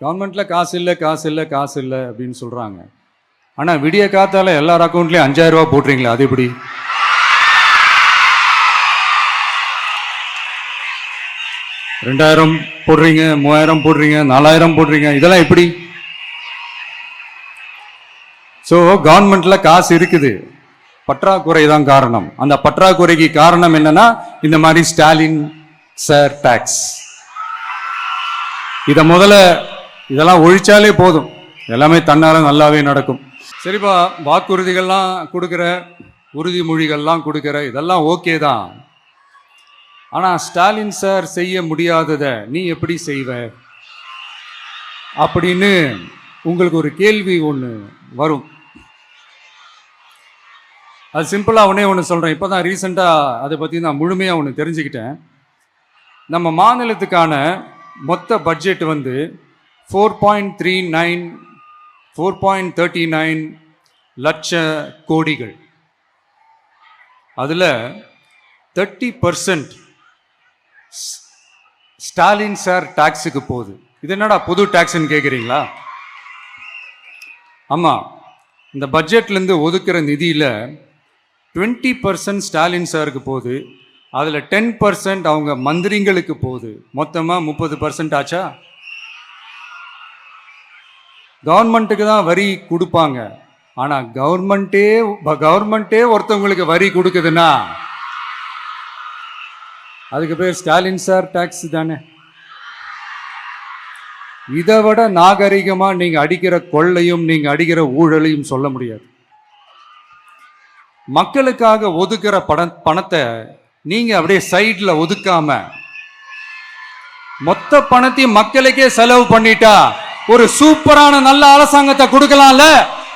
கவர்மெண்ட்ல காசு இல்லை அப்படின்னு சொல்றாங்க. ஆனா விடிய காத்தால எல்லார் அக்கௌண்ட்லயும் 5000 ரூபாய் போட்டுறீங்களா? அது எப்படி? $2000 போடுறீங்க, 3000 போடுறீங்க, 4000 போடுறீங்க, இதெல்லாம் எப்படி? ஸோ கவர்மெண்ட்ல காசு இருக்குது, பற்றாக்குறை தான் காரணம். அந்த பற்றாக்குறைக்கு காரணம் என்னன்னா இந்த மாதிரி ஸ்டாலின் சார் டாக்ஸ். இத முதல்ல இதெல்லாம் ஒழிச்சாலே போதும், எல்லாமே தன்னால நல்லாவே நடக்கும். சரிப்பா, வாக்குறுதிகள்லாம் கொடுக்குற, உறுதிமொழிகள்லாம் கொடுக்குற, இதெல்லாம் ஓகே தான். ஆனா ஸ்டாலின் சார் செய்ய முடியாததை நீ எப்படி செய்வ அப்படின்னு உங்களுக்கு ஒரு கேள்வி ஒன்று வரும். அது சிம்பிளா ஒன்று சொல்றேன். இப்போதான் ரீசெண்டாக அதை பற்றி நான் முழுமையாக ஒன்று தெரிஞ்சுக்கிட்டேன். நம்ம மாநிலத்துக்கான மொத்த பட்ஜெட் வந்து 4.39 லட்ச கோடிகள். அதில் 30% ஸ்டாலின் சார் டாக்ஸுக்கு போகுது. இது என்னடா புது டாக்ஸ்ன்னு கேட்குறீங்களா? ஆமாம், இந்த பட்ஜெட்லேருந்து ஒதுக்குற நிதியில் 20% ஸ்டாலின் சாருக்கு போகுது. அதில் 10% அவங்க மந்திரிங்களுக்கு போகுது. மொத்தமாக 30% ஆச்சா? கவர்மெண்ட்டுக்கு தான் வரி கொடுப்பாங்க. ஆனால் கவர்மெண்ட்டே ஒருத்தவங்களுக்கு வரி கொடுக்குதுன்னா அதுக்கு பேர் ஸ்டாலின் சார் டாக்ஸ் தானே. இதை விட நாகரிகமாக நீங்கள் அடிக்கிற கொள்ளையும் நீங்கள் அடிக்கிற ஊழலையும் சொல்ல முடியாது. மக்களுக்காக ஒதுக்குற பணத்தை நீங்க அப்படியே சைட்ல ஒதுக்காம மொத்த பணத்தையும் மக்களுக்கே செலவு பண்ணிட்டா ஒரு சூப்பரான நல்ல அரசாங்கத்தை கொடுக்கலாம்ல.